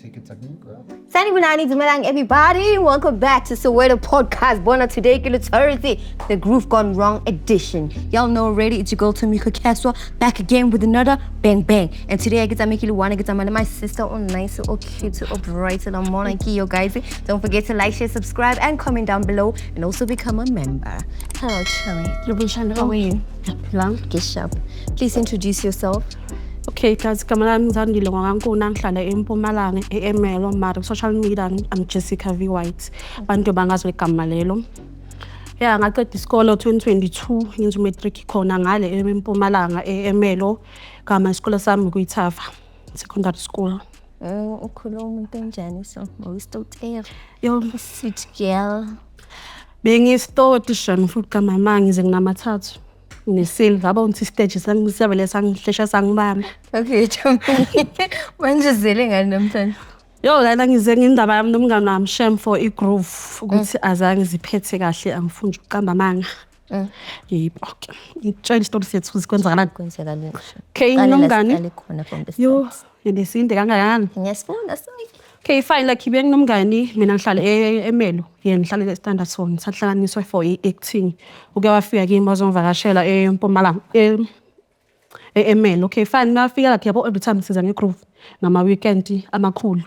Sanibonani, dumelang everybody. Welcome back to Soweto Podcast. Bona today, Thursday, the Groove Gone Wrong edition. Y'all know already, it's your girl Tamika Caswa back again with another bang bang. And today I get to make you wanna get to my sister on nice, okay, to upright and I'm monarchy, yo guys. Don't forget to like, share, subscribe, and comment down below, and also become a member. Hello, Cherry. How are you? Please introduce yourself. Okay, guys, kamalami ngizandile ngwankuna ngihlala eMpumalanga eMelo mara social media I'm Jessica V White. Bantu bangazi igama lelo. Yeah, ngaqeda isikole 2022 ngenza matric khona ngale eMpumalanga eMelo kama isikole sami kuyithafa secondary school. Ukhuluma into enjani so mawistotera. Yo, Sweet girl. Bengistot futhi kama mangize nginamathathu. Nesilva abonthi stage sangisebele sangihlesha sangibamba. Okay, manje zele ngani namhlanje? Yo lana ngize ngindaba yami nomngane wami Shem for igroove ukuthi azange ziphethe kahle angifunda ukuqamba amanga. Yebo. Ngitshela istory sethu sikwenzakalani. Okay, nomngane. Yo, yendisinde kangakanani? Ngiyasifunda so. Okay, fine, like ibe nomngane mina ngihlala eMelo yena ngihlala eStandard Zone sahlanganiswa for acting uke wafika kimi bazongivakashela eMpumalanga eMelo. Okay, fine, mafika la yabo every time siza ngegroove ngama weekend amakhulu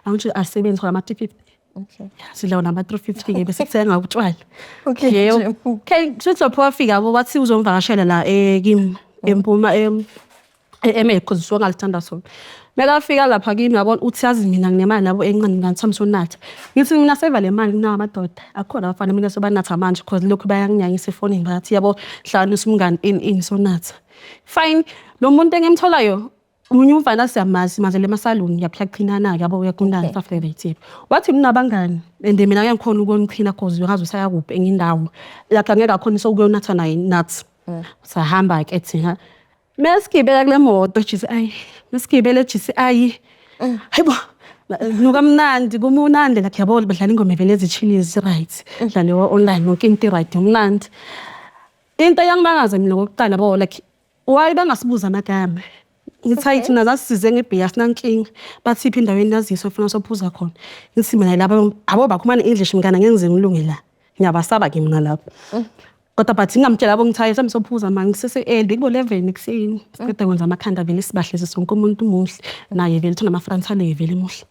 angithi asebenza ngama 350. Okay, sidlawa nama 350 ke bese kuthenga utshwala. Okay, okay, so wafika abo bathi uzongivakashela la kimi eMpuma eMelo because so ngalithanda so. Megafika lapha kimi yabona uthi yazi mina nginemali labo encane nganthamisa unatha. Ngithi mina seva le mali na amadoda. Akhona abafana mina sobanatha manje because lokho bayanginyanyisa efonini bathi yabo hlanganisa umngane in sonatha. Fine, lo muntu engimtholayo umunye umfana siyamazi manje le masaluni yaphaqinana yabo uyaqundana favorite. Wathi mina abangani and mina ngiyakhona ukuniqhina because ngazi usaya kuphi engindawo. Lakha ngeke akhonisa ukuyonatha naye nuts. Sahamba ke ethi Mesigibela kule moto jisi ayi mesigibele jisi ayi hayibo nukamnandi kumunandi lakhe yabo badlala ingoma vele ezithilizi right dlale online yonke into right umnandi into yangibangaza mina ngokuqala bo like why bangasibuza amagama ngithi ayithi nazasize ngebhiya sinankinga bathi iphi indaweni yaziso ufuna sophuza khona ngithi mina laba abo bakhuluma English ngana ngenze ngilunge la ngiyabasaba ke mina lapho kodwa bathi ngamtshela abo ngithaye samsophuza manje sese bekubo 11 ekseni siqeda kwenza amakhanda vele sibahleze sonke umuntu umuhle naye vele thina amafrantale vele muhle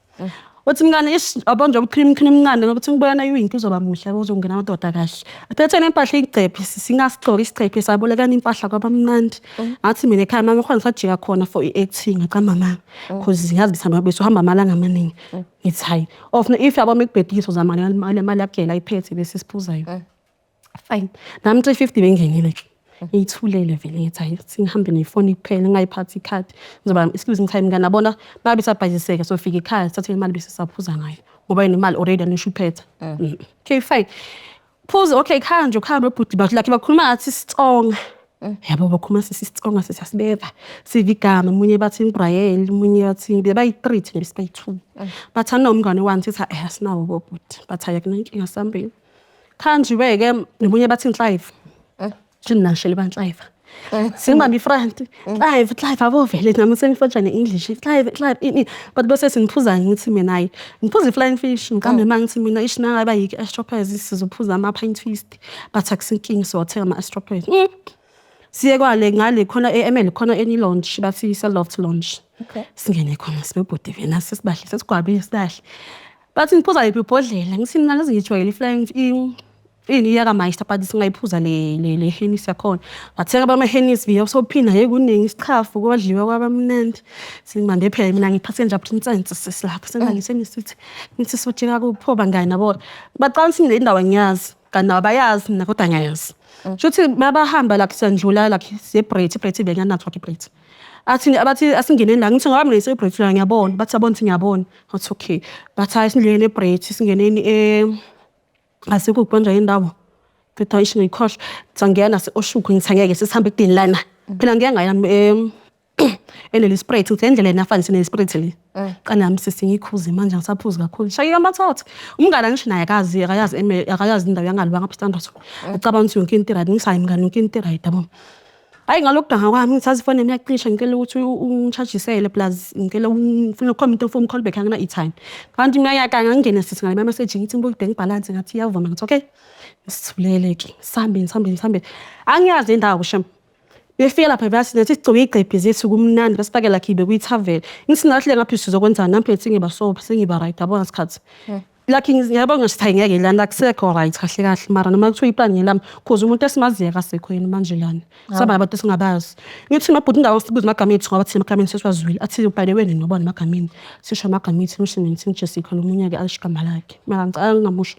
uthi mngane abonje ukucream mncane ngoba uthi ngibona uyinto uzoba muhle uzongena amadoda kahle aphethe nempahla icephe singasigqoka isicephe sabolekana impahla kwabamnandi athi mina ekhaya mama khona sajika khona for acting aqamba mama because ngazi bisamba bese uhamba amalanga amaningi ngithi hayi ofna if yabo mekubhediso zamali yakela iphethe bese siphuzayo. Fine. Nami 350 bengenile ke. Ngithulele vele ngithi hayi singihambe nefoni kuphela ngayiphathi icard. Ngizoba excuse time ngana bona babe sabhajiseka so fika ekhaya sathe imali bese saphuza ngayo. Ngoba inemali already anishupheta. Okay, fine. Phuza okay khanje ukhamba ebhuti bakhe lakhe bakhuluma ngathi sitsonga. Yabo bakhuluma sisitsonga sesiyasibeka. Sivigama umunye bathi Brian, umunye bathi bayi3 thina besibayi2. Bathi nomngane wami sithi asinawo bobhuti. Bathi ayikunenkinga sambeni. Khanje weke nomunye bathi Clive. Jina shele banhlaiva. Singibambi friend. Clive abo vele nami sengifunda neEnglish. Clive but bese singiphuza ngithi mina hayi. Ngiphuza iflying fish ngikambe mangithi mina ishinanga bayiki astropaz sizophuza ama pint twist. But akusinkingi so wathenga ama astropaz. Siye kwale ngale khona eML khona any lounge bathi Loft Lounge. Okay. Singene khona sibebhodi vena sesibahle sesigwabile sidahle. Bathi ngiphuza ibhodlela ngithi mina ngaze ngijwayele iflying ini yaka master but singayiphuza le Hennessy yakhona bathenga bama Hennessy via sophina yekuningi isichafu kwadliwa kwabamnandi singibambe phela mina ngipassenger princess sesilapha sengalise sithi ngithi sojeka kuphoba ngani nabo baqalisa le ndawo ngiyazi kana abayazi mina kodwa ngiyazi shothi mabahamba la kusandlula la separate bengana network break athi abathi asingeneni la ngithi ngoba mina separate la ngiyabona bathi abona ukuthi ngiyabona it's okay bathi asindleleni break singeneni asikho konje indawo bethu isho ngikhohle sangena seOshukhu ngithangeke sesihambe kudini lana phela ngiyangaya enele spray ukuthi endleleni afani sine spray le kanami sesingikhuze manje ngisaphuza kakhulu shaya amathotho umngane ngisho naye akayazi indawo yangalwa ngapha standard ucabanga ukuthi yonke into right ngisayi mngane yonke into right yabo Hayi ngalokudanga kwami ngithatha ifoni yami yacisha ngicela ukuthi ungichargisele plus ngicela ufuna ucomment phone call back angina e-time. Kanti mina yakanga ngingene sithi ngale message ngithi ngibuye bank balance ngathi iyavuma ngithi okay. Sithulele ke. Sihambe. Angiyazi indawo shem. Befika lapha bese nethi sigcoke igqebhe zethu kumnandi besifakela khibe kuyithavel. Ngithi nahle ngaphi sizokwenza nampi ethi ngiba so sengiba right yabo ngasikhathi. Lucky ngiyabonga sithayi ngeke lana kusekho right kahle mara noma kuthiwa iplan ngelami cause umuntu esimaziya kasekho yena manje lana saba abantu esingabazi ngithi mabhuti indawo sibuza amagama ethu ngoba thina amagama sesiwazwile athi ubhale wena nobona amagama ini sisho amagama ethu ngithi Jessica lo munye ke alishigama lakhe mara ngicela ngingamusho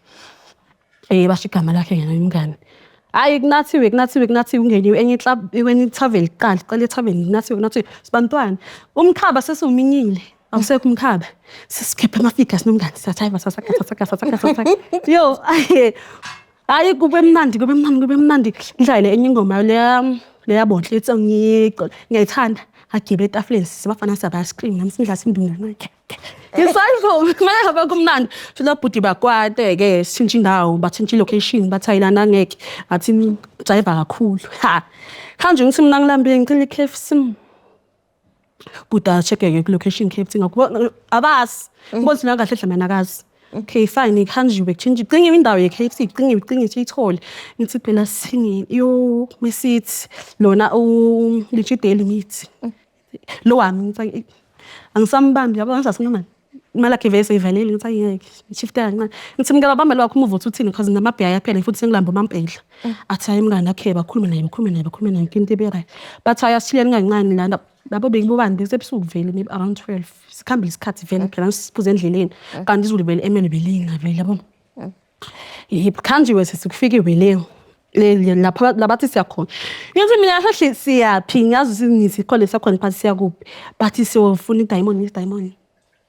bashigama lakhe yena umngane hayi kunathiwe ungeniwe enye club when travel qala travel kunathiwe sibantwana umkhaba sesiwuminyile awusekho umkhaba sisikhipha ama-figures nomngane sathayiva sasakha yo hayi kube mnandi ngidlale enye ingoma leya bonhle ethi ngiyayithanda agibele etafuleni sibafana saba-scream nami sindla simdunga nakhe ngisayivuma kumele ngabe kumnandi shula bhuti bakwate-ke sitshintshe indawo batshintshe ilocation bathayilana angeke ngathi jayiva kakhulu khanje ngithi mina ngilambile ngicela i-KFC Buddha check-ke location KFC ngokuba abasi ubonisa la kahle dlamana akazi okay fine ikhanjiwe change icinge indawo ye-KFC icinge siyithole ngithi phela singini yo mesithi lona legit daily meat lo wami ngithi angisambambi yabo ngisasinqamani imali yakhe vese ivalile ngithi ayeke shifta kancane ngithi ngicela bamba lo wakho umuva uthini because namabhiya yaphela futhi sengilamba umampehla athi hayi mngane akhe bakhulume naye into ebe right bathi ayasithileni kancane lana labo bengibobani bese ebusuku vele maybe around 12 sikhambile isikhathi vele phela siphuze endleleni kanti izulu vele emele belinga vele yabo khanjiwe sesikufike vele lapha labathi siyakhona ngithi mina hlahle siyaphi ngazi singithi ikhole sakhona phansi siyakuphi bathi siyofuna i-diamond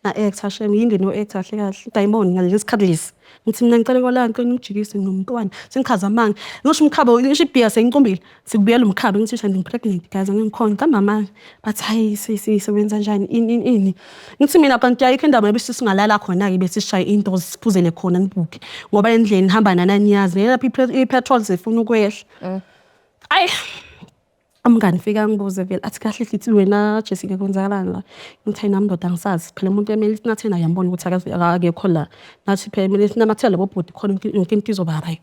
na-actor shem yinde no-actor kahle diamond ngalesi sikhathi lesi ngithi mina ngicela kwala ngicela ngijikise nomntwana sengikhaza amanga ngisho umkhaba ngisho ibhiya sengicombile sikubuyela umkhaba ngithi shandi pregnant guys ngikhona kamama bathi hayi sisebenza kanjani ini ngithi mina kanti ayikho indaba bese singalala khona ke bese sishaya into siphuzele khona nibuke ngoba endleni hamba nananyazi lapha i-petrol sefuna ukwehla ayi amngani fika ngibuze vele athi kahle hlithi wena Jessica kwenzakalani la ngithi nami ndoda ngisazi phela umuntu emeli nathena yambona ukuthi akekho la nathi phela emeli sinamathela labo body khona yonke into izoba right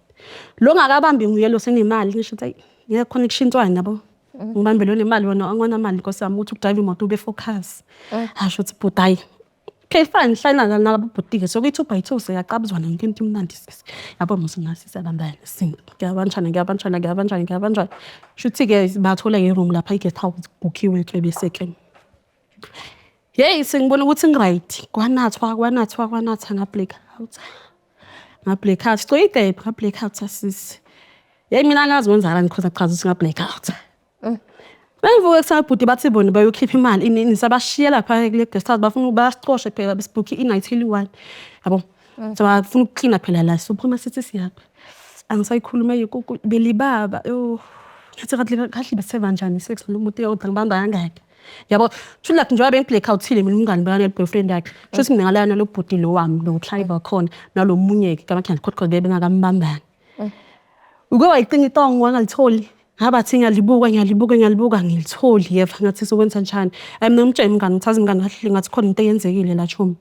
lo ngakabambi nguyelo senemali ngisho ukuthi ngeke connection twani nabo ngibambe lo nemali wona angona mali because ami ukuthi ukudrive imoto ube focus asho ukuthi bhuti okay fine hlala nalabo bhuti ke so kuyithi 2x2 siyaqabuzwana yonke into imnandi sisi yabo musingasi sabambana sinto ngiyabanjani shuthi ke bathola ngeroom lapha i-guest house bookiwe ke bese ke hey sengibona ukuthi ngiright kwanathwa nga-black out stoyide nga-black out asisi hey mina ngazi wenzala because achaza ukuthi nga-black out Bengivuke kusabhuti bathi bona bayokhipha imali ini sabashiya lapha kule guest house bafuna ubasicoshe phela besibooki i-night till 1 yabo so bafuna ukucleana phela la so phuma sithi siyapha angisayikhuluma yikuku belibaba yo ngathi kahle beseva njani sex lo muntu uyodangibamba kangaka yabo thula njengoba bengiblack out thile mina umngani bani boyfriend yakhe shothi mina ngalana lo bhuti lo wami lo Clive khona nalomunye ke kamakhandla khotho bengakambambani uke wayicinga itongo wangalithola ngabathi ngiyalibuka ngilitholi yeva ngathi sokwenza njani mina ngimtshela umngani ngithaza umngani kahle ngathi khona into eyenzekile la chomi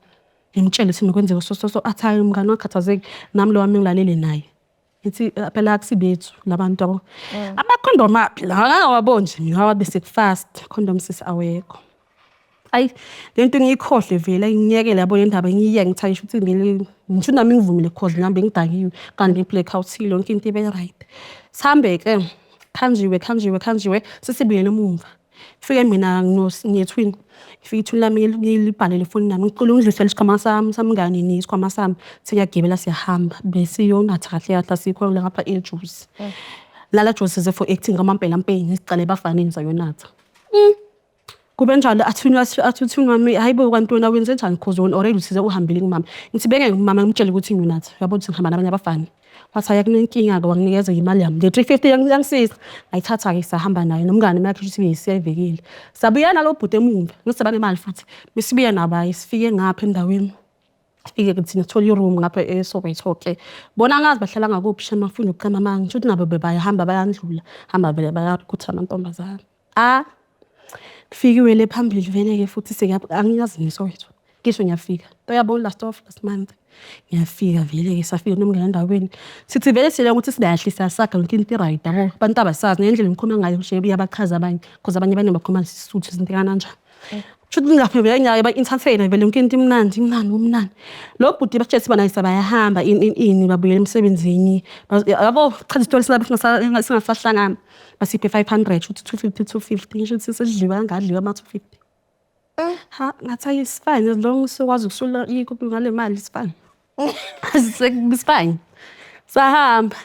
ngimtshela ukuthi nokwenzeka so athayi umngani wakhathazeki nami lo wami ngilalele naye ngithi phela akusibethu labantu abo ama-condom aphi la ngawaboni nje ngawabe sekufast condom sisi awekho ayi lento ngiyikhohle vele ngiyekele yabo indaba ngiyiyeke ngithayisha ukuthi ngisho nami ngivumile cause ngihambe ngidakiwe kanti ngi-black out yonke into ibe right sihambe ke khanjiwe sesibuyele emuva fike mina ngiyethwini fike ithuli lami ngilibhalele efoni nami ngicela ungidlulisele isikhwama sami samngani nisikhwama sami siyagibela siyahamba besiyonatha kahle sikhona ngapha ejuice lala juice ze for acting ngamampela mpeni sicale bafanele sayonatha kube njalo athi wami hayibo kwantona wenze njani cause wona already usize uhambile ngimama ngithi benge ngimama ngimtshela ukuthi nginatha yabo ukuthi ngihamba nabanye abafana wathi akunenkinga ke wanginikeza imali yami le 350 yangisisa ayithatha ke sahamba nayo nomngane makhe ukuthi ngiyisevekile sabuyana lo bhuti emuva ngisaba nemali futhi besibuya nabaye sifike ngapha endaweni sifike kuthina thola i-room ngapha eSoweto ke bona ngazi bahlala ngakuphi shema mfuni ukuqama manje ukuthi nabo bebayahamba bayandlula hamba vele bayakhutha amantombazana Fikiwe le phambili vele ke futhi angiyazi ngisowethu. Ngisho ngiyafika. Uyabona last month. Ngiyafika vele ke safika nomngane endaweni. Sithi vele sile ukuthi sidayahlisa saga lonke into right yabo. Abantu abasazi ngendlela ngikhuluma ngayo nje uyabachaza abanye because abanye bakhuluma isisuthu izinto kanjalo. Futhi ngaphe vele ngiyaye ba-entertain vele yonke into imnandi. Lo bhuti batshethi bana bayahamba ini babuyela emsebenzini. Yabo chaza isitoli silapho singasahlangana. Basiphe 500 futhi 250 ngisho sisedliwa kangadliwa ama 250. Ngathi is fine as long as ukwazi ukusula ikuphi ngale mali is fine. Is fine. Sahamba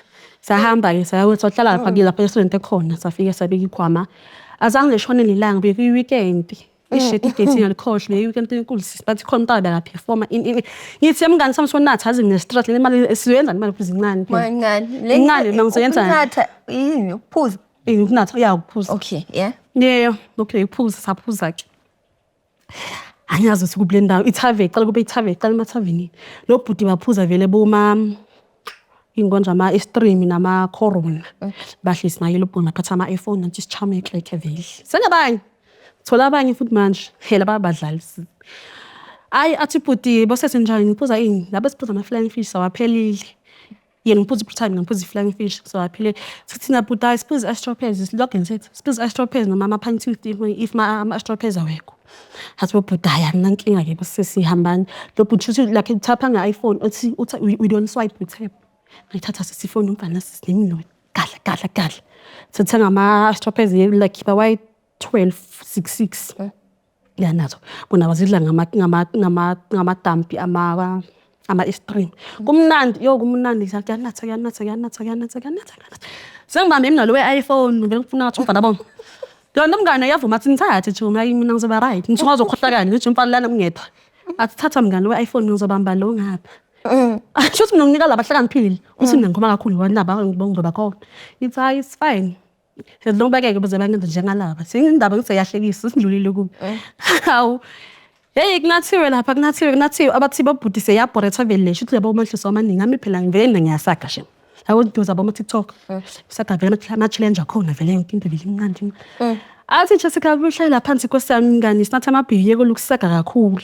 ke sayohlala lapha restaurant ekhona safika sabeka ikhwama. Azange leshone lilanga bekuyi weekend. Isheti dating alikhohle le weekend enkulu sibathi khona umntana la performa ngithi emngani sami sonathi azi ngestress le mali siyenza imali kuzincane phela. Incane mangizoyenza. Unatha yini ukuphuza? Ukunatha ukuphuza. Okay, yeah. Yeah, okay, ukuphuza saphuza ke. Angiyazi ukuthi kule ndawo ithaveni qala kube ithaveni qala emathaveni. Lo bhuti baphuza vele boma ingonja ama extreme nama corona. Bahlisi naye lo bhuti baphatha ama iPhone nanti sichame ekleke vele. Sengabanye thola abanye futhi manje hela babadlali. Athi bhuti bose njani ngiphuza ini laba siphuza ama flying fish sawaphelile. Yena ngiphuza time ngiphuza flying fish sawaphelile. Sithina bhuti siphuza astropez isilogin sethu. Siphuza astropez noma ama pint if ma astropez awekho. Hathi bhuti ayanankinga ke bose sihambana. Lo bhuti uthi like uthapha nge-iPhone uthi we don't swipe we tap. Ngithatha sisifoni umfana sisinini gadla. Sithenga ama astropez like by 1266 nazo bona bazidla ngamadampi ama extreme kumnandi sathi yanatha sengibambe mina lo we-iPhone vele ngifuna ngathi umfana bona yona umngane yavuma athi ngithathe nje mina ngizoba right ngithi ngazokhohlakala ngithi umfana lana ngingedwa athi thatha mngane we-iPhone ngizobamba lo ngapha shothi mina nginika labahlakaniphile uthi mina ngikhoma kakhulu wanaba ngizoba khona it's is fine. Sezilongibeke beze bangenza njengalaba. Sengindaba ukuthi yahlekisa sindlulile kubi. Hawu. Hey kunathiwe lapha kunathiwe abathi babhudise yabhoreta vele le shothi labo manhliso amaningi ami phela ngivele ngiyasaga nje. Hawu ngidoza bama TikTok. Saga vele ama challenge akhona vele into vele imnandi. Athi nje sikabuhlela phansi kwesami ngani sinatha amabhiye kolukusaga kakhulu.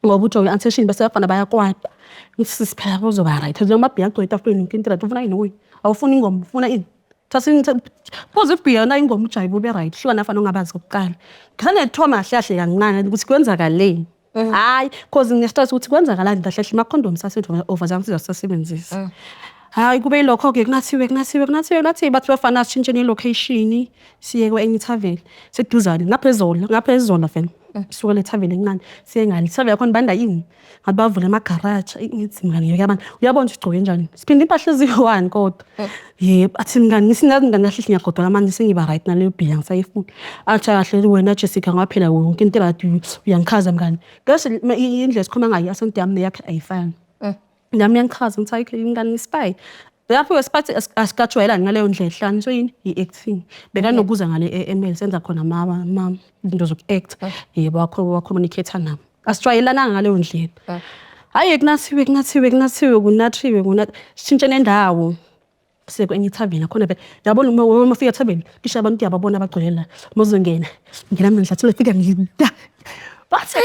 Ngoba uJoy antheshini bese bafana bayakwada. Ngithi siphela kuzoba right. Njengoba amabhiye agcwele afweni into right ufuna ini kuyi. Awufuni ingoma ufuna ini. Phoze ubhiyana ingoma ujayibu be right hlwa nafana ongabazi kokuqala ngizane thoma kahle kancane ukuthi kwenzakaleni hayi cause ngistress ukuthi kwenzakalani kahle ma condom sasethu overjump sizosebenzisa hayi kube lokho ke kunathiwe bathi bafana sishintshene location siye kwenye tavern seduzane ngaphezolo vele suka le tavern encane siye ngale tavern yakhona banda yini ngathi bavule ama garage ngithi ngani yabani uyabona ukuthi ugcoke njani siphinde impahla eziyi-1 kodwa yebo athi ngani ngisingazi ngani kahle ngiyagodwa manje sengiba right naleyo bhiya ngisayifuna athi kahle wena Jessica ngaphela wonke into ekade uyangikhaza mngani ngasho indlela sikhuluma ngayo asonto yami yakhe ayifani nami yangichaza ngithi ayikho ingane spy lapho wesiphathi asikajwayelani ngaleyo ndlela ehlani so yini i-acting bekanokuza ngale email senza khona ama into zoku-act yebo wa-communicator nami asijwayelananga ngaleyo ndlela hayi kunathiwe sishintshene nendawo sekwenye ithaveni khona vele yabona uma ufika ethaveni kisha abantu yababona abagcwele la mozongena ngena mina ngihlathule fika ngida bathi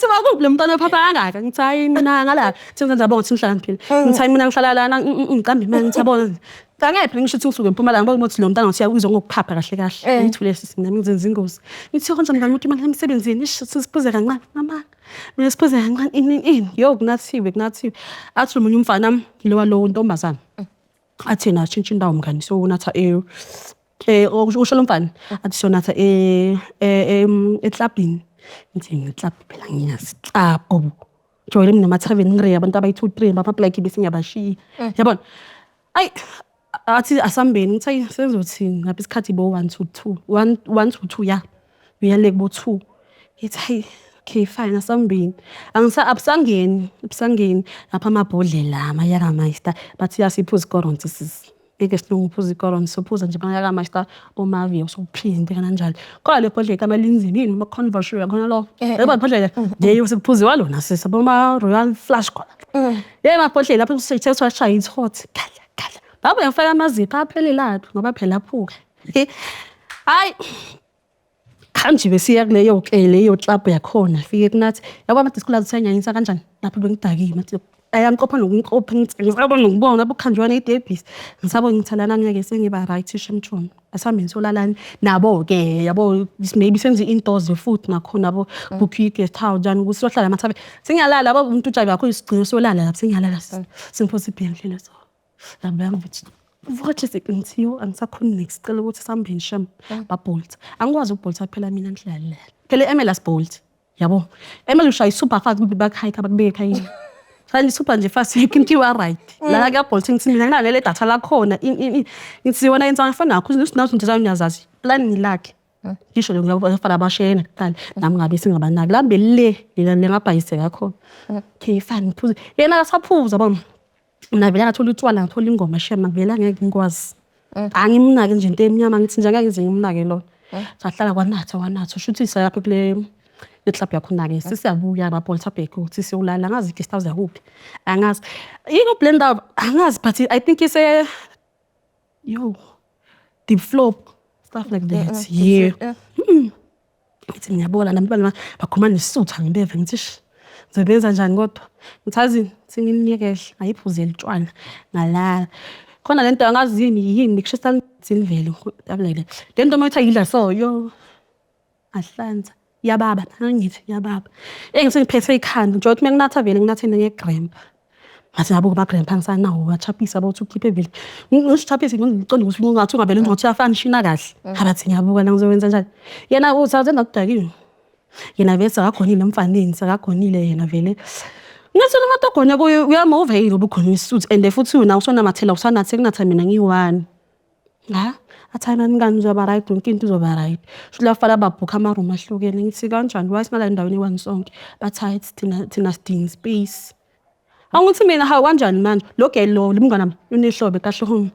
bakubule mntwana papa kangaka ngithi hayi mina ngala senza ngabona ukuthi ngihlala phela ngithi hayi mina ngihlala lana ngiqambe imali ngithabona ngangephi ngisho ukuthi usuke eMpumalanga ngoba ukuthi lo mntwana usiyakuza ngokuphapha kahle ngithule sisina ngizenza ingozi ngithi konje mngani ukuthi imali emsebenzini sisiphuze kancane mama mina siphuze kancane ini kunathiwe athi umunye umfana lo ntombazana athi na tshintsha indawo mngani so unatha usho lo mfana athi sonatha eclubini ngithi ngiclub phela ngiyazi club joyele mina ama-tavern ngire abantu abayi-2-3 bama-black bese ngiyabashiya yabona ayi athi asambeni ngithi ayi senzothini ngapha isikhathi bo 1 to 2 ya uyale kubo 2 ngithi hayi okay fine asambeni abusangeni lapha amabhodlela amayaka master bathi yasiphuza ikoronti sisi eke silungu phuza ikoronti sophuza nje amayaka master bomavio sokuphinde kanjalo kodwa le bhodlela kamalinzini yini ama-converse yakhona lo yebo bhodlela nje usiphuziwa lona sisi boma royal flush khona yebo amabhodlela lapho usethethwa shaya ithot khala baba yafaka amazipho aphelelayo ngoba phela aphuka hayi kanjani besiya leyo club yakhona fike kunathi yabo ama-disclose sanyanyisa kanjani lapho bengidakile mathi ayamqopha nokunqopha ngisabona ngibona abukhanjwana idebhisi ngisabona ngithalana ngeke sengiba right shemthuni asambe ngisolalani nabo ke yabo maybe senze indoors futhi nakhona abo book guest house njani kusohlala amathabe singiyalala abo umuntu ujayi bakho isigcino solala lapho singiyalala singiphosa ibhengile so laba yangithi What is it until angisakhona nekusicela ukuthi sambeni sham babolt angikwazi ukubolta phela mina ndlala phela MLS bolt yabo MLS ushaya super fast ukuthi bakhayika bakubeke ekhayini Sali super nje fast ikinto you are right la ka bolt ngithi mina nginale data la khona ngithi wona yenza ngifana nakho usinathi design yazazi plan lakhe ngisho lo ngiyafana abashena kuqala nami ngabe singabanaki lambe le ngabhayise ngakho khifani phuza yena akasaphuza baba Navela ngathola utshwala ngathola ingoma shema ngivela ngeke ngikwazi. Angimnake nje into emnyama ngithi nje ngeke ngize ngimnake lo. Sahlala kwanatha shuthi sayapha kule club yakhona ke sisiyabuya ababolta back uthi siyolala ngazi guest house yakuphi. Angazi yiko blend up angazi but I think it's a deep flop stuff like that. Yeah. Ngithi ngiyabona nabantwana bakhuluma nesutha ngibeve ngithi Zobenza njani kodwa ngithazi singinikezela ayiphuze litshwana ngalala khona lento angazini yini kushisa imvelo abulele lento mayitha yidla so ahlanza yababa ngithi yababa ngisengiphethe ikhanda nje uthi menginatha vele nginathe ngegram ngathi yabo ba gram phansanawo wachapisa bothi ukhiphe vele ngishichaphise ngiqonda ukuthi ungathi ungavele ngcothi yafana shina kahle abathi ngiyabuka la ngizowenza njani yena uthathe ndakudakiwe yena bese akagonile emfaneni sakagonile yena vele ngathi noma togona uyamove yini ubukhona isuit and futhi una usona mathela usanathe kunatha mina ngi1 athana ngani uzoba right yonke into uzoba right shula fala babhuka ama room ahlukene ngithi kanjani wasingala endaweni ewangi sonke bathathi thina sidinga space angithi mina ha kanjani manje lo girl lo limngana unehlobe kahle home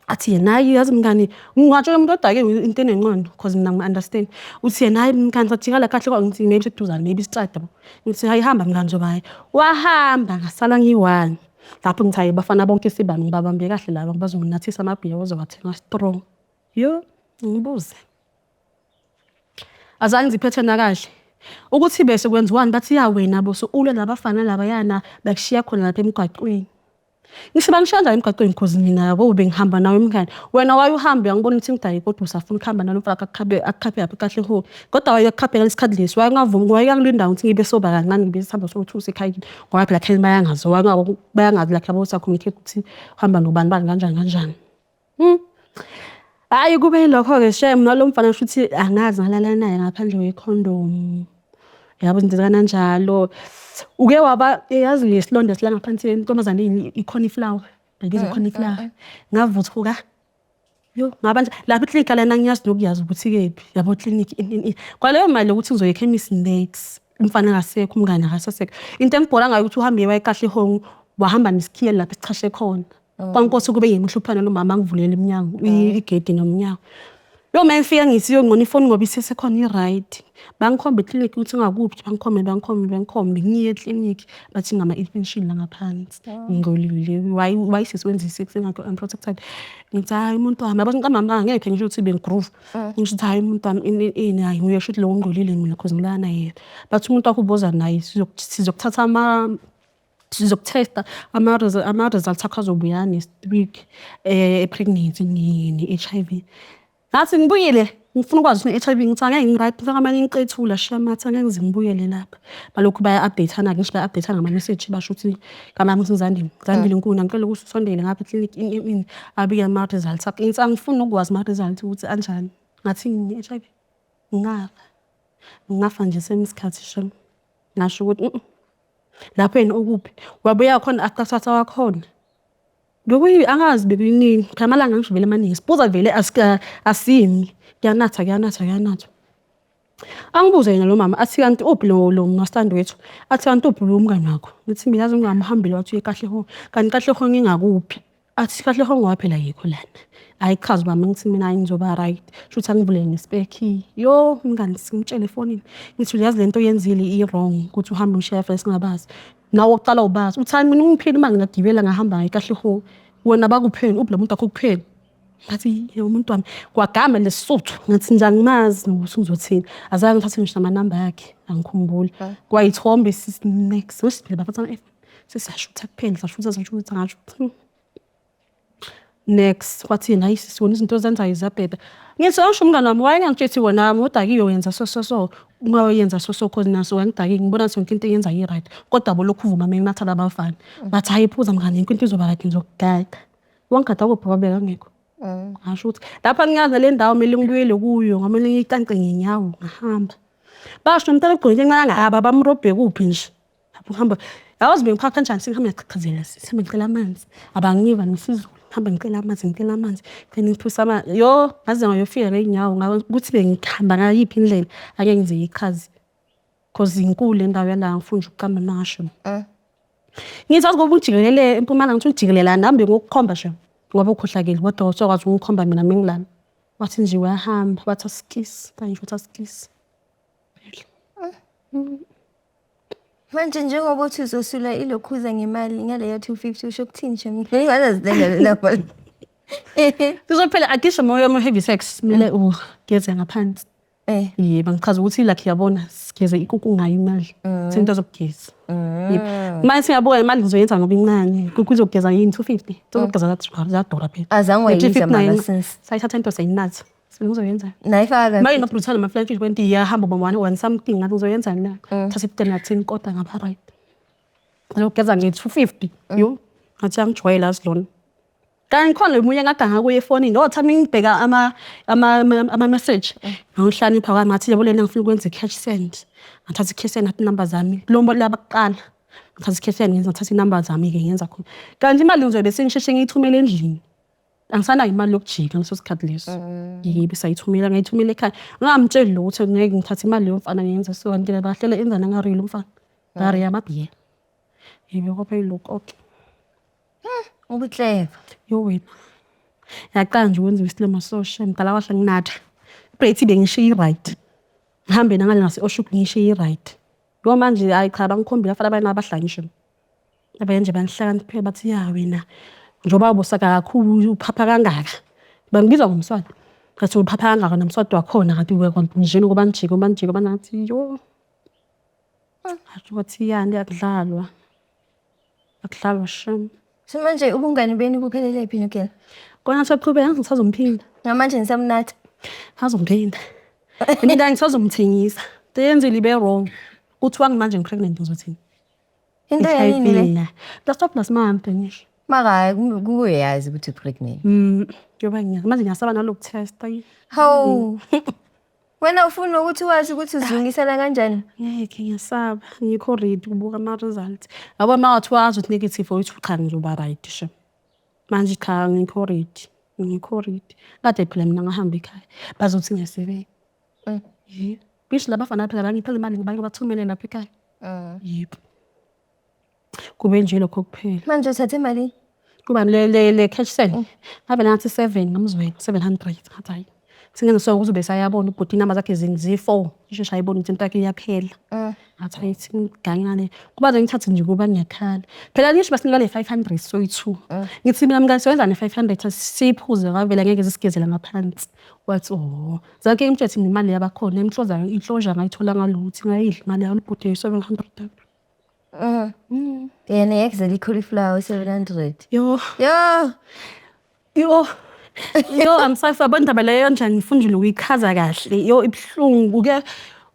athi yena yazi mngani ngingatsho umuntu odake into enenqondo because mina ngi-understand uthi yena hayi mngani sathikala kahle kwa ngithi maybe seduzana maybe sicada ngithi hayi hamba mngani njoba wahamba ngasala ngi1 lapho ngithi hayi bafana bonke sibani ngibabambe kahle laba bazonginathisa amabhiya ozowathenga strong ngibuze azange ngiphethe na kahle ukuthi bese kwenziwani bathi ya wena boso ulwe labafana laba yana bakushiya khona lapha emgwaqweni Ngisibangishanja emgaqweni because mina yabo bengihamba nawe emkhaya wena wayuhambe ngibona ukuthi ngidayi kodwa usafuna ukuhamba nalomfaka akakhaphe yaphi kahle ho kodwa wayekhaphe ngesikhathi lesi wayengavumi wayengilinda ukuthi ngibe soba kancane ngibe sihamba sokuthi ekhaya ngoba phela khe bayangazi bayangazi la club sa communicate ukuthi uhamba nobani bani kanjani hayi kube lokho ke shame nalomfana futhi angazi ngalala naye ngaphandle kwecondom yabo izinto kanjalo uke waba yazi lesilonda silanga phansi intombazane iconiflower ngibiza iconiflower ngavuthuka ngabanje lapha eclinic lana ngiyazi nokuyazi ukuthi kephi yabo clinic kwaleyo mali ukuthi ngizoye chemist next umfana ngasekho umngane akasasekho into engibhola ngayo ukuthi uhambe wayekahle home wahamba nesikhiye lapha sichashe khona kwankosi kube yimhluphana lo mama ngivulele iminyango igate nomnyango Yo mangifika ngithi ngona ifoni ngoba isesekhona i-right bangikhombe eclinic ukuthi ngakuphi bangikhombe ngiye eclinic bathi ngama infection la ngaphansi ngolile why siswenzise kusengakho unprotected ngithi hayi umuntu wami yabo ngiqamba ngeke ngisho ukuthi bengigroove ngithi hayi umuntu wami ini hayi uyasho ukuthi lo ngolile mina because ngilana yena bathi umuntu akuboza naye sizokuthatha sizokutesta ama results akho azobuya next week pregnancy ni HIV Ngathi ngibuyele ngifuna ukwazi ne-HIV ngithi angeke ngiright ngamanye inqethula shamathi angeke ngizibuyele lapha balokhu baya updateana ngisho baya updateana ngama message basho ukuthi kamama ngizandile inkulu ngicela ukuthi usondele ngapha eclinic in abike ama results akho ngithi angifuni ukwazi ama results ukuthi anjani ngathi ngi-HIV ngafa nje semisikhathi shama ngasho ukuthi lapho yena ukuphi wabuya khona akuthatha wakhona Ngokuyi angazi bekuyini kamalanga ngivele amaningi sibuza vele asimi kuyanatha Angibuza yena lo mama athi kanti uphi lo mastandi wethu athi kanti uphi lo mngane wakho ngithi mina ngingahambile wathi ekahle ho kanti kahle ho ngingakuphi athi kahle ho ngowaphela yikho lana ayichaza mama ngithi mina ngizoba right shuthi angivule nespeki yo mngane singitshele efonini ngithi uyazi lento yenzile i-wrong ukuthi uhambe ushiya first singabazi nawo uqala ubazi uthani mina ungipheli manje ngagibela ngahamba kahle ho wena bakupheni ubula umuntu akho kupheni ngathi umuntu wami kwagama lesotho ngathi nje angimazi nokuthi uzothini azange ngithathe ngisho nama-number yakhe angikhumbuli kwayithombe next wesiphila bafathana sesiyashutha kuphela sashutha ngasho next kwathi yena sibona izinto zenzayo zabheda ngithi awusho umngane wami wayengangitshethi wona kodwa akiyoyenza so ungayenza so cause naso wangidaki ngibona sonke into eyenza right kodwa bolokhu uvuma menginathala abafana bathi ayiphuza mngane into izoba right ngizokugada wangigada kubaba ngekho ngasho ukuthi lapha ngiyazi le ndawo kumele ngibuyele kuyo ngamele ngiyiqanqe ngenyawo ngahamba basho nomntana egqoke ngangaba bamrobhe kuphi nje lapho hamba yazi bengiphaka kanjani singihamba ngicaqhazela sisembe ngicela amanzi abangiva nesizulu hamba ngicela amanzi kanti ngiphusa yo ngaze ngayofika ngeenyawo ukuthi bengihamba ngayiphi indlela ake ngize ikhazi cause inkulu endawo yala ngifunda ukuqamba nasho ngithi ngoba ujikelele eMpumalanga ngithi ujikelelana nambe ngokukhomba nje ngoba ukhohlakele kodwa usokwazi ukukhomba mina mengilana wathi nje wahamba wathi askis kanje wathi askis manje njengoba uthi uzosula ilokhuza ngemali ngaleyo 250 usho ukuthini nje ngiyazidlela lapha kuzophela akisho moya heavy sex kumele ugeze ngaphansi yebo ngichaza ukuthi lucky yabona sigeze ikukungayi imali sento zokugeza yebo manje siyabuka imali ngizoyenza ngoba incane kuzogeza yini 250 zokugeza zadora phela azange wayiza mama since sayithatha into sayinathi ngizoyenza nayifaka manje no brutal ama flight 20 yahamba bomani something ngathi ngizoyenza na thatha 10 na 10 kodwa ngapha right zokugeza nge250 yo ngathi angijwayela silona kanti khona umunye ngadanga kuye efonini nothi ngibheka ama message ngihlani phakathi ngathi yabo lena ngifuna ukwenza cash send ngithatha cash send ngathi number zami lombo labaqala ngithatha cash send ngithatha inumber zami ke ngenza khona kanti imali ngizobe sengisheshe ngiyithumela endlini angisanayo imali yokujika ngaso sikhathi leso yibe sayithumela ngayithumela ekhaya ngamtshela ukuthi ngeke ngithathe imali yomfana ngiyenza so ngantela bahlela enzana ngarilo umfana ngari yamabhiye yibe kopha iloko okay ubuclever yo wena yaqala nje ukwenza isilema social ngicala kwahla nginatha ibrate bengishiya right ngihambe nangale ngase oshuk ngishiya right yo manje hayi cha bangikhombela afana abanye abahlangisho abanye nje banhlakaniphela bathi ya wena njoba ubosaka kakhulu uphapha kangaka bangibiza ngomswati ngathi uphapha kangaka nomswati wakhona kanti wekontinjeni kuba njiko banathi yo athi wathi yani akudlalwa shem manje ubungane beni buphelele phi nokela kona soqhubeka ngisazomphinda ngamanje ngisamnatha azomphinda mina ngisazomthengisa yenze libe wrong kuthiwa manje ngipregnant ngizothini into yini le stop last month ngisho mara kuyazi ukuthi pregnant yoba manje ngiyasaba naloku test how wena ufuna ukuthi wazi ukuthi uzungisela kanjani ngeke ngiyasaba ngikho ready ukubuka ama results yabo mawathi wazi ukuthi negative or cha ngizoba right sho manje cha ngikho ready kade phela mina ngahamba ekhaya bazothi ngiyasebenza bisho labafana phela bangiphela imali ngibanye bathumele lapha ekhaya yebo kube nje lokho kuphela manje uthathe imali kuba le cash send ngabe nathi 7 ngamzweni 700 ngathi singene so ukuthi besayabona ubhuti inamba zakhe zi4 ishesha ayibona ukuthi into yakhe iyaphela ngathi ayithi ngangane kuba nje ngithathe nje kuba ngiyakhala phela ngisho basinika le 500 so i2 ngithi mina mngani siwenza ne 500 siphuze ngavela ngeke zisigezela ngaphansi wathi zakhe imthetho imali yabakhona emhloza inhloja ngayithola ngaluthi ngayidla imali yalubhuti 700 yena yakuzela cauliflower 700 yo amsafa abantu abaleyo njani ngifundile ukuyikhaza kahle yo ibhlungu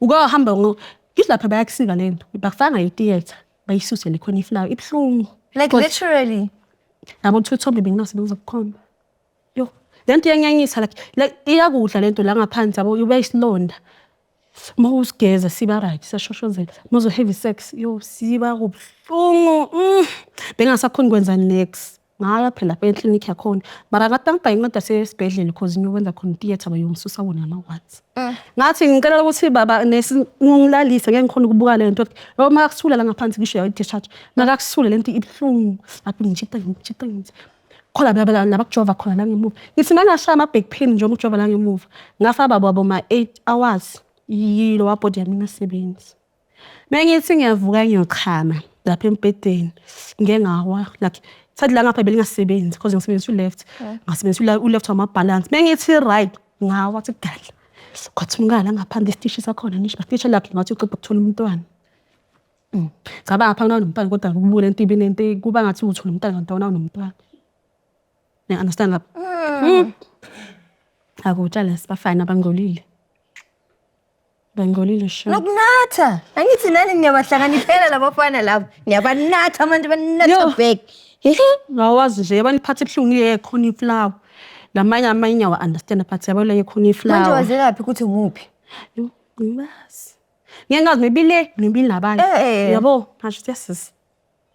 ukahamba ngisilapha bayakusika lento bakufaka ngetheater bayisusele khona iflower ibhlungu like literally yabo Thombe bengingasebenza ukukhomba yo lento yanyanyisa like iyakudla lento la ngaphansi yabo ube isilonda mawusigeza siba right sashoshozela mozo heavy sex yo siba kubhlungu bengasakhona kwenza next ngaya phela eClinic yakhona mara ngatanka inceda sesibhedlela because ngiyokwenza khona theater bayongisusa wona ama watts ngathi ngicela ukuthi baba ngilalise ngeke ngikhona ukubuka lento noma akusula la ngaphansi ngisho ya discharge nakakusula lento ibhlungu athi ngijita khola baba labakujova khona la ngemuva ngithi ngashaya ama back pain nje ukujova la ngemuva ngafa babo ma 8 hours yilo wabody yami ngasebenzi mengithi ngiyavuka ngiyochama lapha embedeni ngengawa like sathi la ngapha belingasebenzi because ngisebenzisa u-left ngasebenzisa u-left wama-balance mengithi right ngawathi gadla kwathi umngala ngaphandle isitishi sakhona nisho basitishi lapho ngathi uqeda ukuthola umntwana ngaba ngapha kunomntwana kodwa kubule entibini ente kuba ngathi uthola umntwana kanti awunawo nomntwana ne understand lapho akutshela sibafana bangolile sho nokunatha angithi nani niyabahlanganisela labafana labo niyabanatha manje banatha back ngawazi nje yabaniphatha ebuhlungu yekhona iflower lamanye wa understand but yabona yekhona iflower manje wazelaphi ukuthi umuphi ngibazi ngiyangazi nebili nabanye yabo ngisho yes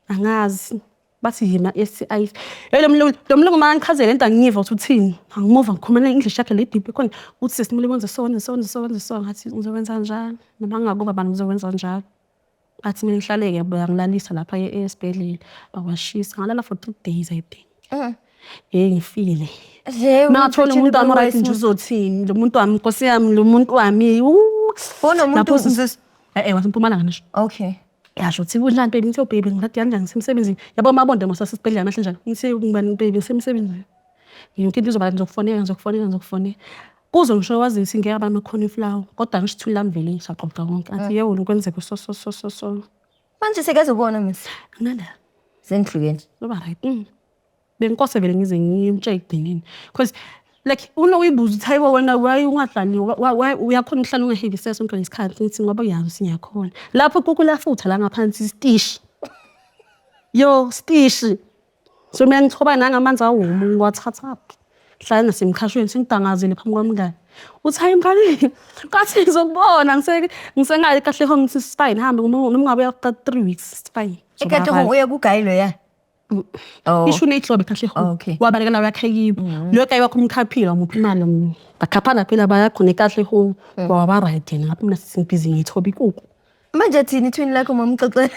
angazi bathi yima SCI lo mlungu mangichazele into angiyiva ukuthi uthini angimuva ngikhulumela English yakhe le deep khona uthi sesimule wenze so ngathi ngizokwenza kanjani noma ngakuba bani ngizokwenza njalo athi mina ngihlaleke ngilalisa lapha esibhedlela bawashisa ngalala for 2 days I think ngifile mathola umuntu amright nje uzothini lo muntu wami Nkosi yami lo muntu wami bona umuntu wasempumalanga ngisho okay yasho uthi udlala baby ngithi baby ngathi kanjani ngisemsebenzini yabo mabonde mosasibhedlela manje njani ngithi ngibani baby ngisemsebenzini ngiyonke into izoba ngizokufonela kuzo ngisho wazisi ngeke abantu khona iflower kodwa ngisho thula mvele ngisaqoqa konke athi yebo ukwenzeke so manje sekazobona misi ngala zenhlukene loba right benkose vele ngize ngimtshe igcinini because like uyibuza uthi hayibo wena why ungadlali uyakhona ukuhlala ungeheavy stress sonke isikhathi ngithi ngoba uyazi sinyakhona lapho kukulafutha la ngaphansi isitishi yo stishi so mina ngithoba nangamanzi awumu ngiwathatha hlala nasemkhashweni singidangazile phambi kwamngane uthi hayi mngane kathi ngizokubona ngisengayi kahle ho ngithi spine hambe noma ngabe after 3 weeks spine ekade uya kugayilo ya isho neyihlobe kahle ho wabalekela yakhekibo lo kayi wakho umkhaphila umuphi imali bakhaphana phela bayakhona kahle ho waba right yena ngapha mina sisibhizi ngithoba ikuku manje thini twin lakho mamxoxela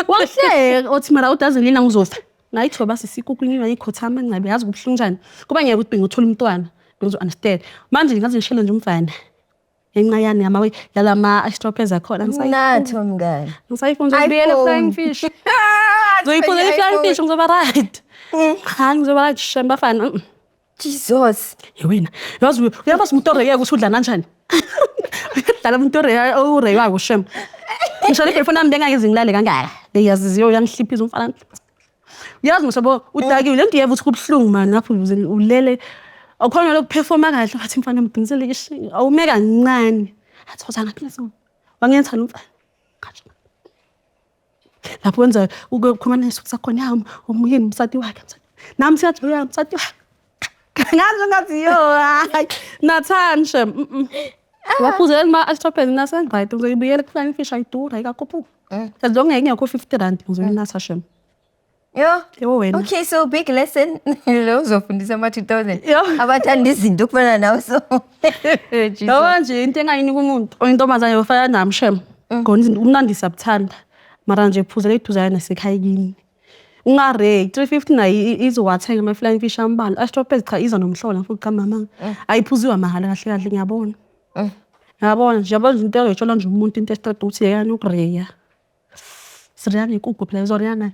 wahle othi mara udazilina ngizofa ngayithoba sisikuku ngiba ikhothama ngabe yazi kubuhlungu njani kuba ngeke ukuthi ngithola umntwana ngizo understand manje ngaze ngishele nje umfana encayane yamawe yalama astropes akhona natho mngane ngisayifunda ukubiyela flying fish zoyiphula flying fish ngizoba right ngizoba right shamba fana Jesus yewena yazi uyabazi umuntu oreyeke ukuthi udla kanjani dala umuntu oreyeke ushem ngishale phone nami bengake ngizingilale kangaka leyaziziyo yangihliphiza umfana yazi ngoba udakile lento yeva ukuthi kubuhlungu manje lapho ulele awukhona lokuperforma kahle bathi mfana mbhinisele ishi awume kancane athi wazana phela wangenza lo mfana lapho wenza ukukhuluma nesuku sakhona yami umuyeni umsati wakhe nami siyajoya umsati wakhe ngathi yo hayi nathanje waphuzela ma astropes nasengibayithe uzoyibuyela kuflying fish ayidura ikakhuphuka ngeke ngekho 50 rand uzoyinatha shem yo wena okay so big lesson lo uzofundisa ama 2000 abathanda izinto kufana nawe so lo nje into engayinika umuntu oyintombazane yofana nami shem ngoni umnandisa buthanda mara nje phuzela iduzana nasekhayini ungare 350 nayi izowathenga ama flying fish ambala astropes cha iza nomhlola futhi kamama ayiphuziwa mahala kahle ngiyabona yabona nje yabona into eyotshola nje umuntu into estrate uthi yena ukureya siriyana ikugu phela izoriyana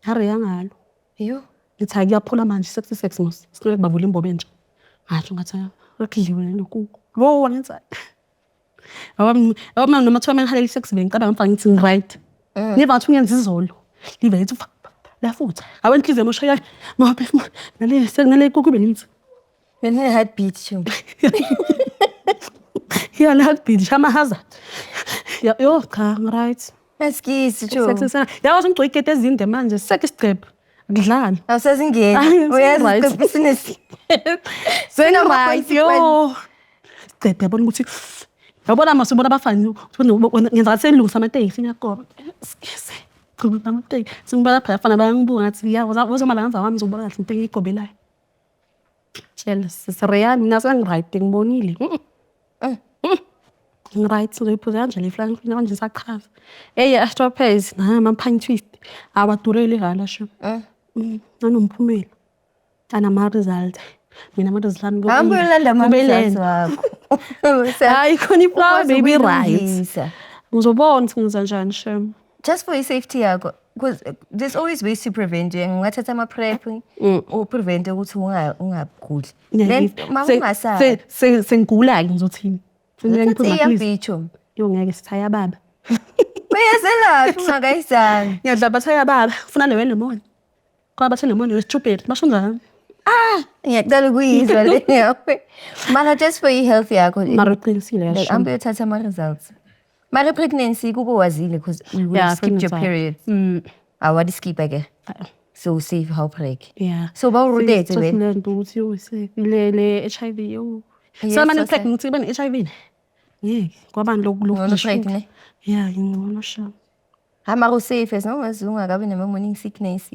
hareya ngalo yo ngithi akuyaphula manje sex mos sicela bavula imbobe nje ngasho ngathi akudliwe nokugu wo ngenza awami noma thiwa ngihalela sex ngicabanga mfana ngithi ngiright niva ngathi ungenza izolo live lethu la futhi awenhliziyo emoshaya maphefumula nale ikugu belithi wena heartbeat sho ya la heartbeat shama hazard yo cha right Excuse sho yawazi umgcwa ikete ezinde manje sekisigcebe ngidlala awusazingeni uyazi business right yo sigcebe yabona ukuthi yabona masibona abafana ngenza senilungisa amateksi ngiyagoba skese kuba amateksi singibala phela afana bayangibuka ngathi wazomalanga wami ngizobona kahle into engiyigobelayo jealous real mina sengiright ngibonile right uzoyiphuza kanjalo iflying fish manje sachaza astropes nama pine twist awadurele hala sho nanomphumela anama result mina ama result ami ngiyolanda ama-results wakho hayi khona iflower baby right ngizobona ukuthi ngenza njani shem just for your safety yakho because there's always ways to prevent it. Ngingathatha ama-prep or prevent ukuthi ungaguli. Then makungasabi. Sengigula-ke ngizothini? Iyambitsho. Yo ngeke sithaya baba. Uyazelaphi ungakayizangi? Ngiyadla bathaya baba. Ufuna lewe lemoni. Kwa bathe lemoni we-stupid. Basho njani? Ngiyaqala ukuyizwa le yakho. Mara just for i-health yakho. Mara uqinisile Like yasho. ambe uyothatha ama-results. Mara pregnancy kube wazile because you would have skipped your period. Awadi-skip ke. So safe how preg. Yeah. So bawurotete wena. Sesilento ukuthi le HIV yo. Yes, Samanye so pregnant ukuthi bane HIV. Ngeke kwabani Ungcono pregnant. Yeah, ngibona sho. Mara usafe as long as ungakabi nama-morning sickness.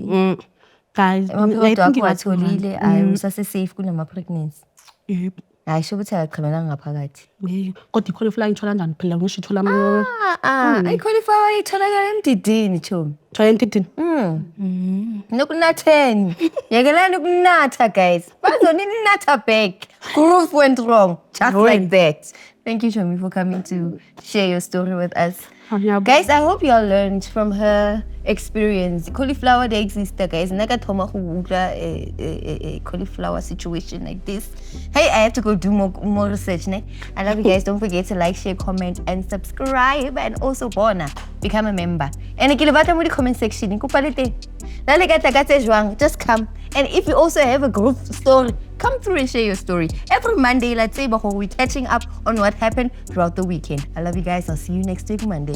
Guys, Amaphilisi akho watholile usase-safe kunama-pregnancy. Yebo. Hayi sho ukuthi akaqhamelanga ngaphakathi. Kodwa i-cauliflower ngithola njani phela ngisho ithola ama I-cauliflower itholakala emdidini Chomi. thola entidini. Nokunatheni. Yekelani ukunatha guys. Bazonini natha back. Groove went wrong. Just like that. Thank you Chomi for coming to share your story with us. Guys, I hope you all learned from her experience. Cauliflower they exist, guys. Nakathoma a cauliflower situation like this. Hey, I have to go do more research. Ne? I love you guys. Don't forget to like, share, comment, and subscribe. And also, Bona, become a member. And if you have a comment section, just come. And if you also have a group story, come through and share your story. Every Monday, let's say, we're catching up on what happened throughout the weekend. I love you guys. I'll see you next week, Monday.